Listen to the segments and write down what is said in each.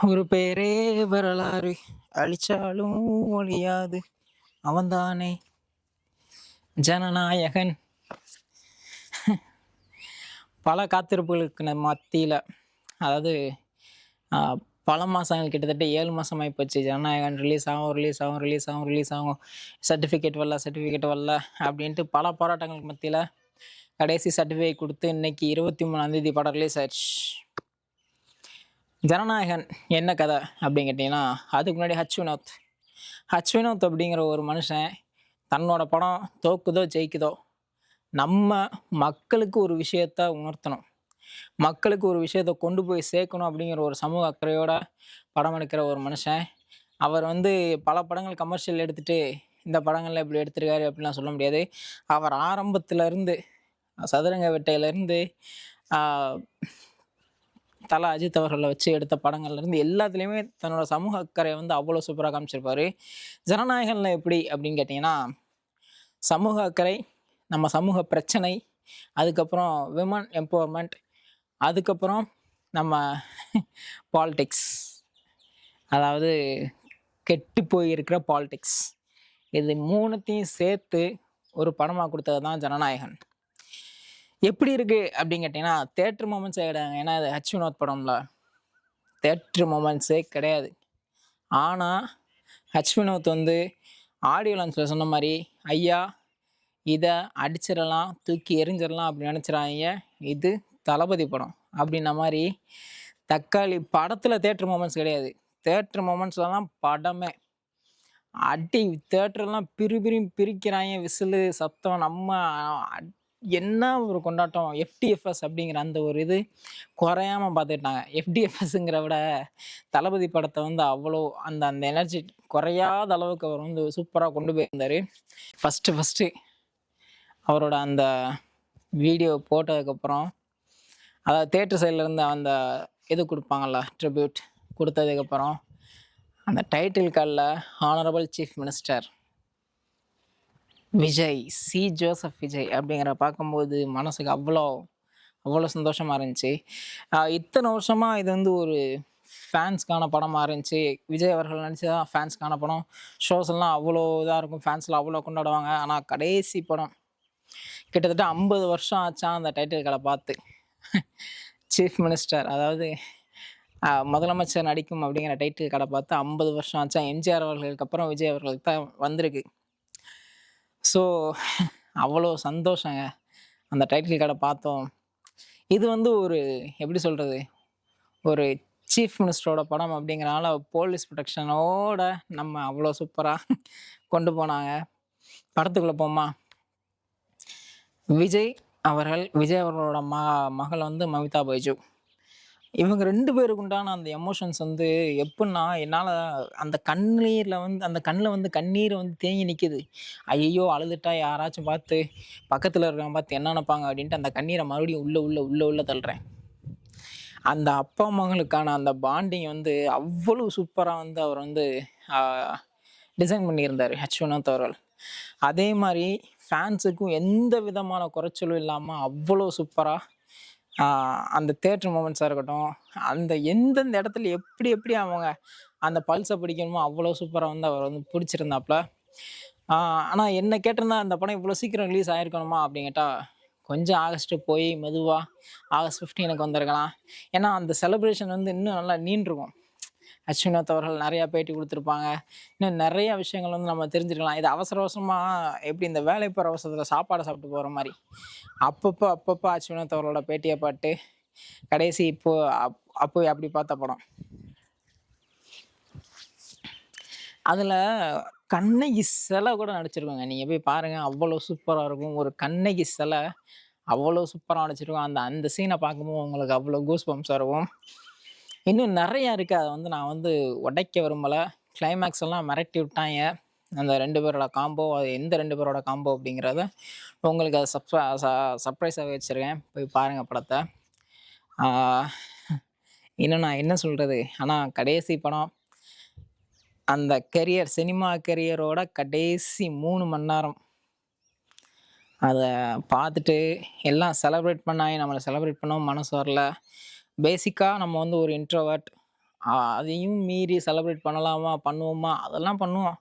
ஒரு பேரே வரலாறு அழிச்சாலும் ஒழியாது அவன்தானே ஜனநாயகன். பல காத்திருப்புகளுக்கு மத்தியில், அதாவது ஆஹ், பல மாதங்கள் கிட்டத்தட்ட 7 மாதம் ஆகிப்போச்சு. ஜனநாயகன் ரிலீஸ் ஆகும் ரிலீஸ் ஆகும் ரிலீஸ் ஆகும் ரிலீஸ் ஆகும், சர்டிஃபிகேட் வரல அப்படின்ட்டு பல போராட்டங்களுக்கு மத்தியில் கடைசி சர்டிஃபிகேட் கொடுத்து இன்னைக்கு 23ஆம் தேதி படம் ரிலீஸ் ஆயிடுச்சு. ஜனநாயகன் என்ன கதை அப்படின்னு கேட்டிங்கன்னா, அதுக்கு முன்னாடி ஹச் வினோத் அப்படிங்கிற ஒரு மனுஷன் தன்னோட படம் தோக்குதோ ஜெயிக்குதோ, நம்ம மக்களுக்கு ஒரு விஷயத்த உணர்த்தணும், மக்களுக்கு ஒரு விஷயத்த கொண்டு போய் சேர்க்கணும் அப்படிங்கிற ஒரு சமூக அக்கறையோட படம் எடுக்கிற ஒரு மனுஷன். அவர் பல படங்கள் கமர்ஷியல் எடுத்துட்டு இந்த படங்கள்ல இப்படி எடுத்திருக்காரு அப்படிலாம் சொல்ல முடியாது. அவர் ஆரம்பத்திலேருந்து சதுரங்க வேட்டையிலேருந்து தல அஜித் அவர்களை வச்சு எடுத்த படங்கள்லேருந்து எல்லாத்துலேயுமே தன்னோட சமூக அக்கறை அவ்வளோ சூப்பராக காமிச்சிருப்பாரு. ஜனநாயகனில் எப்படி அப்படின்னு கேட்டிங்கன்னா, சமூக அக்கறை, நம்ம சமூக பிரச்சனை, அதுக்கப்புறம் விமன் எம்பவர்மெண்ட், அதுக்கப்புறம் நம்ம பாலிடிக்ஸ், அதாவது கெட்டு போயிருக்கிற பாலிடிக்ஸ், இது மூணுத்தையும் சேர்த்து ஒரு படமாக கொடுத்தது தான் ஜனநாயகன். எப்படி இருக்குது அப்படின்னு கேட்டிங்கன்னா, தேட்டர் மூமெண்ட்ஸே கிடையாது. ஏன்னா அது ஹச் வினோத் படம்ல தேட்டர் மூமெண்ட்ஸே கிடையாது. ஆனால் ஹச் வினோத் ஆடியோ லான்ச்சில் சொன்ன மாதிரி, ஐயா இதை அடிச்சிடலாம், தூக்கி எரிஞ்சிடலாம் அப்படின்னு நினச்சிடாங்க, இது தளபதி படம் அப்படின்ன மாதிரி. தக்காளி படத்தில் தேட்டர் மூமெண்ட்ஸ் கிடையாது, தேட்டர் மூமெண்ட்ஸில் தான் படமே. அடி தேட்டர்லாம் பிரிக்கிறாங்க, விசிலு சத்தம், நம்ம என்ன ஒரு கொண்டாட்டம். எஃப்டிஎஃப்எஸ் அப்படிங்கிற அந்த ஒரு இது குறையாமல் பார்த்துக்கிட்டாங்க. எஃப்டிஎஃப்எஸ்ங்கிற விட தளபதி படத்தை அவ்வளோ அந்த அந்த எனர்ஜி குறையாத அளவுக்கு அவர் சூப்பராக கொண்டு போயிருந்தார். ஃபஸ்ட்டு அவரோட அந்த வீடியோ போட்டதுக்கப்புறம், அதாவது தேட்டர் சைட்லேருந்து அந்த இது கொடுப்பாங்கள்ல, ட்ரிபியூட் கொடுத்ததுக்கப்புறம், அந்த டைட்டில் கார்டில் honourable chief minister Vijay, C Joseph Vijay அப்படிங்கிற பார்க்கும்போது மனசுக்கு அவ்வளோ சந்தோஷமாக இருந்துச்சு. இத்தனை வருஷமாக இது ஒரு ஃபேன்ஸ்க்கான படமாக இருந்துச்சு. விஜய் அவர்கள் நினச்சி தான் ஃபேன்ஸ்க்கான படம், ஷோஸ் எல்லாம் அவ்வளோ இதாக இருக்கும், ஃபேன்ஸ்லாம் அவ்வளோ கொண்டாடுவாங்க. ஆனால் கடைசி படம் கிட்டத்தட்ட 50 வருஷம் ஆச்சா அந்த டைட்டில் கார்டை பார்த்து. சீஃப் மினிஸ்டர், அதாவது முதலமைச்சர் நடிக்கும் அப்படிங்கிற டைட்டில் கார்டை பார்த்து 50 வருஷம் ஆச்சா. எம்ஜிஆர் அவர்களுக்கு அப்புறம் விஜய் அவர்களுக்கு தான் வந்திருக்கு. ஸோ அவ்வளோ சந்தோஷங்க அந்த டைட்டில் கார்டை பார்த்தோம். இது ஒரு எப்படி சொல்கிறது, ஒரு சீஃப் மினிஸ்டரோட படம் அப்படிங்கிறனால போலீஸ் ப்ரொடெக்ஷனோட நம்ம அவ்வளோ சூப்பராக கொண்டு போனாங்க. படத்துக்குள்ளே போமா, விஜய் அவர்களோட மகள் மமிதா பைஜு, இவங்க 2 பேருக்கு உண்டான அந்த எமோஷன்ஸ் எப்படின்னா, என்னால் அந்த கண்ணில் கண்ணீர் தேங்கி நிற்கிது. ஐயோ அழுதுட்டா யாராச்சும் பார்த்து, பக்கத்தில் இருக்கிறவங்க பார்த்து என்ன நினைப்பாங்க அப்படின்ட்டு அந்த கண்ணீரை மறுபடியும் உள்ள தள்ளுறேன். அந்த அப்பா மகளுக்கான அந்த பாண்டிங் அவ்வளோ சூப்பராக அவர் டிசைன் பண்ணியிருந்தார் ஹச் வினோத் அவர்கள். அதே மாதிரி ஃபேன்ஸுக்கும் எந்த விதமான குறைச்சலும் இல்லாமல் அவ்வளோ சூப்பராக அந்த தேட்டர் மூமெண்ட்ஸாக இருக்கட்டும், அந்த எந்தெந்த இடத்துல எப்படி அவங்க அந்த பல்ஸை பிடிக்கணுமோ அவ்வளோ சூப்பராக அவர் பிடிச்சிருந்தாப்புல. ஆனால் என்ன கேட்டிருந்தா, அந்த படம் இவ்வளோ சீக்கிரம் ரிலீஸ் ஆகிருக்கணுமா அப்படின்னு கேட்டால், கொஞ்சம் ஆகஸ்ட்டு போய் மெதுவாக ஆகஸ்ட் 15 வந்திருக்கலாம். ஏன்னா அந்த செலிப்ரேஷன் இன்னும் நல்லா நீண்டிருக்கும். ஹச் வினோத் அவர்கள் நிறையா பேட்டி கொடுத்துருப்பாங்க, இன்னும் நிறையா விஷயங்கள் நம்ம தெரிஞ்சுக்கலாம். இது அவசரமாக எப்படி இந்த வேலை போகிற அவசரத்தில் சாப்பாடை சாப்பிட்டு போகிற மாதிரி அப்பப்போ ஹச் வினோத் அவர்களோட பேட்டியை பாட்டு கடைசி அப்போ அப்படி பார்த்த படம். அதில் கண்ணகி சிலை கூட நடிச்சிருக்கோங்க, நீங்கள் போய் பாருங்கள், அவ்வளோ சூப்பராக இருக்கும். ஒரு கண்ணகி சிலை அவ்வளோ சூப்பராக நடிச்சிருக்கோம். அந்த சீனை பார்க்கும்போது உங்களுக்கு அவ்வளோ கூஸ் பம்ப்ஸ் இருக்கும். இன்னும் நிறையா இருக்குது, அதை நான் உடைக்க விரும்பலை. கிளைமேக்ஸ் எல்லாம் மிரட்டி விட்டாங்க. அந்த 2 பேரோட காம்போ, அது எந்த 2 பேரோட காம்போ அப்படிங்கிறத உங்களுக்கு அதை சர்ப்ரைஸாக வச்சுருக்கேன், போய் பாருங்கள் படத்தை. இன்னும் நான் என்ன சொல்கிறது, ஆனால் கடைசி படம், அந்த சினிமா கரியரோட கடைசி 3 மணி நேரம் அதை பார்த்துட்டு எல்லாம் செலிப்ரேட் பண்ணாங்க. நம்மளை செலிப்ரேட் பண்ணவும் மனசு வரல. பேசிக்காக நம்ம ஒரு இன்ட்ரோவர்ட், அதையும் மீறி செலிப்ரேட் பண்ணலாமா, பண்ணுவோமா, அதெல்லாம் பண்ணுவோம்.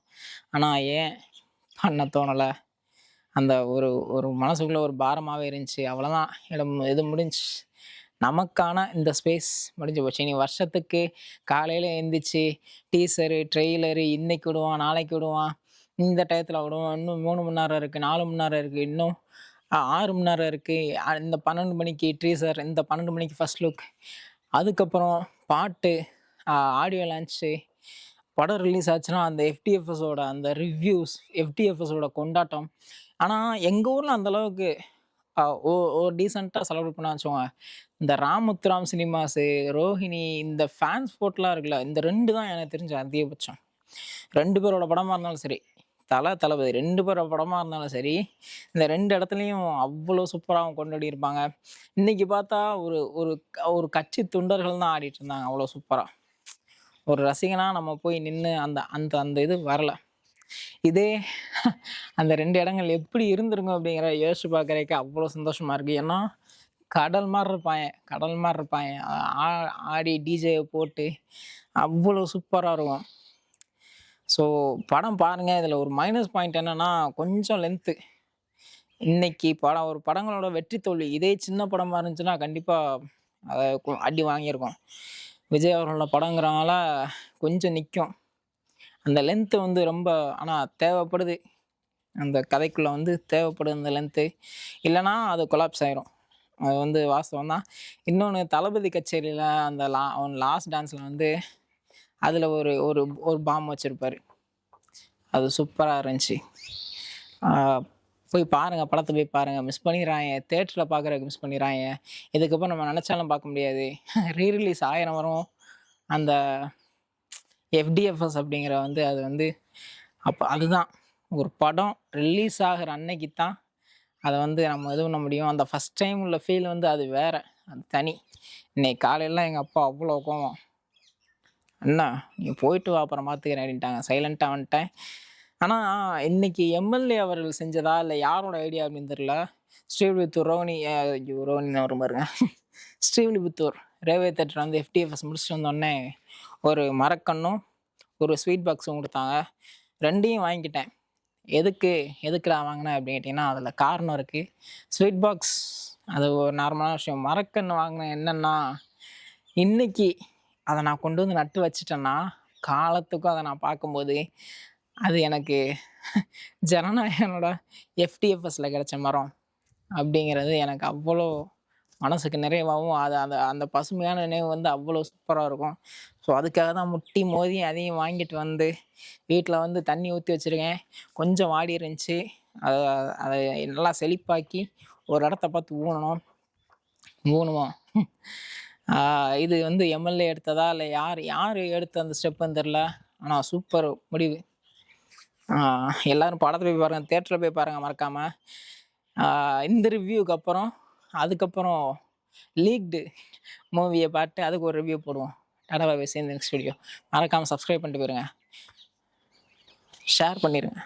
ஆனா ஏன் பண்ண தோணல? அந்த ஒரு ஒரு மனசுக்குள்ள ஒரு பாரமாவே இருந்துச்சு. அவ்வளோதான் இது முடிஞ்சுச்சு. நமக்கான இந்த ஸ்பேஸ் முடிஞ்சு போச்சு. இனி வருஷத்துக்கு காலையில எந்திரிச்சு டீசரு, ட்ரெய்லரு இன்னைக்கு விடுவான், நாளைக்கு விடுவான், இந்த டயத்துல விடுவான், இன்னும் 3 மணி நேரம் இருக்கு, 4 மணி நேரம் இருக்கு, இன்னும் 6 மணி நேரம் இருக்கு. இந்த 12 மணிக்கு டீசர், இந்த 12 மணிக்கு ஃபர்ஸ்ட் லுக், அதுக்கப்புறம் பாட்டு, ஆடியோ லான்ச்சு, படம் ரிலீஸ் ஆச்சுன்னா அந்த எஃப்டிஎஃப்எஸோட அந்த ரிவ்யூஸ், எஃப்டிஎஃப்எஸோட கொண்டாட்டம். ஆனா எங்க ஊர்ல அந்த அளவுக்கு அ ஒ ஒரு டீசென்ட்டா செலிப்ரேட் பண்ணா வச்சுக்கோங்க. இந்த ராமுத்துராம் சினிமாஸு, ரோஹிணி இந்த ஃபேன்ஸ் ஃபோர்ட்லாம் இருக்குல்ல, இந்த 2 தான் எனக்கு தெரிஞ்சு அதிகபட்சம். 2 பேரோட படமா இருந்தாலும் சரி, தளபதி 2 பேரோட படமா இருந்தாலும் சரி, இந்த 2 இடத்துலயும் அவ்வளோ சூப்பரா அவங்க கொண்டாடியிருப்பாங்க. இன்னைக்கு பார்த்தா ஒரு ஒரு ஒரு கட்சி தொண்டர்கள் தான் ஆடிட்டு இருந்தாங்க அவ்வளோ சூப்பரா. ஒரு ரசிகனா நம்ம போய் நின்னு அந்த அந்த அந்த இது வரல. இதே அந்த 2 இடங்கள் எப்படி இருந்திருக்கும் அப்படிங்கிற யோசிச்சு பார்க்குறதுக்கு அவ்வளோ சந்தோஷமா இருக்கு. ஏன்னா, கடல் மாரி இருப்பாய்ங்க. கடல் மாரி இருப்பாய்ங்க. ஆடி டிஜேய போட்டு அவ்வளோ சூப்பரா இருக்கும். ஸோ படம் பாருங்க. இதில ஒரு மைனஸ் பாயிண்ட் என்னன்னா, கொஞ்சம் லென்த்து. இன்னைக்கு ஒரு படங்களோட வெற்றி தோல்வி இதே சின்ன படமா இருந்துச்சுன்னா, கண்டிப்பா அத அடி வாங்கியிருக்கும். விஜய் அவர்களோட படங்கிறனால கொஞ்சம் நிக்கும். அந்த லென்த் வந்து ரொம்ப ஆனா தேவைப்படுது. அந்த கதைக்குள்ள வந்து தேவைப்படுது அந்த லென்த்து. இல்லன்னா அது கொலாப்ஸ் ஆயிரும். அது வந்து வாஸ்தவம் தான். இன்னொன்னு தளபதி கச்சேரியில அந்த லாஸ்ட் டான்ஸ்ல வந்து அதுல ஒரு ஒரு ஒரு பாம் வச்சிருப்பாரு. அது சூப்பரா இருந்துச்சு. ஆ போய் பாருங்க. படத்த போய் பாருங்க. மிஸ் பண்ணிறாய்ங்க. தியேட்டர்ல பார்க்குறதுக்கு மிஸ் பண்ணிறாய்ங்க. இதுக்கப்புறம் நம்ம நெனச்சாலும் பார்க்க முடியாது. ரீ ரிலீஸ் 1000 வரும். அந்த எஃப்டிஎஃப்எஸ் அப்படிங்கிற வந்து அது வந்து அப்ப அதுதான். ஒரு படம் ரிலீஸ் ஆகுற அன்னைக்கு தான் அத வந்து நம்ம இது பண்ண முடியும். அந்த ஃபர்ஸ்ட் டைம் உள்ள ஃபீல் வந்து அது வேற. அது தனி. இன்னைக்கு காலையில எங்க அப்பா அவ்வளோ கோவம். "அண்ணா நீ போயிட்டு வா அப்புறம் பார்த்துக்கிறேன்" அப்படின்ட்டாங்க. சைலன்ட்டா வந்துட்டேன். ஆனா இன்னைக்கு எம்எல்ஏ அவர்கள் செஞ்சதா, இல்ல யாரோட ஐடியா அப்படின்னு தெரியல. ஸ்ரீவில்லிபுத்தூர் ஐயோ ரோஹிணின்னு வரும் பாருங்க. ஸ்ரீவில்லிபுத்தூர் ரயில்வே தியேட்டர் வந்து எஃப்டிஎஃப்எஸ் முடிச்சுட்டு வந்தோடனே ஒரு மரக்கன்னும், ஒரு ஸ்வீட் பாக்ஸும் குடுத்தாங்க. 2யும் வாங்கிக்கிட்டேன். எதுக்குடா வாங்கினேன் அப்படின்னு கேட்டிங்கன்னா, அதில காரணம் இருக்கு. ஸ்வீட் பாக்ஸ் அது ஒரு நார்மலான விஷயம். மரக்கன்று வாங்கினேன் என்னன்னா, இன்னைக்கு அத நான் கொண்டு வந்து நட்டு வச்சுட்டேன்னா, காலத்துக்கும் அத நான் பார்க்கும்போது, அது எனக்கு ஜனநாயகனோட எஃப்டிஎஃப்எஸ்ல கிடைச்ச மரம் அப்படிங்கிறது எனக்கு அவ்வளோ மனசுக்கு நிறைவாவும், அது அந்த அந்த பசுமையான நினைவு வந்து அவ்வளோ சூப்பரா இருக்கும். ஸோ அதுக்காக தான் முட்டி மோதி அதையும் வாங்கிட்டு வந்து, வீட்ல வந்து தண்ணி ஊத்தி வச்சிருக்கேன். கொஞ்சம் வாடி இருந்துச்சு. அத அத நல்லா செழிப்பாக்கி, ஒரு இடத்த பார்த்து ஊனுவோம். ஆ இது வந்து எம்எல்ஏ எடுத்ததா, இல்ல யாரு எடுத்த அந்த ஸ்டெப்புன்னு தெரியல. ஆனா சூப்பர் முடிவு. எல்லாரும் படத்த போய் பாருங்க. தியேட்டர்ல போய் பாருங்க மறக்காம. இந்த ரிவ்யூக்கு அப்புறம், அதுக்கப்புறம் லீக்டு மூவிய பார்த்து அதுக்கு ஒரு ரிவ்யூ போடுவோம். Tata bye bye. See you in the next video. மறக்காம சப்ஸ்கிரைப் பண்ணிட்டு போயிருங்க. ஷேர் பண்ணிருங்க.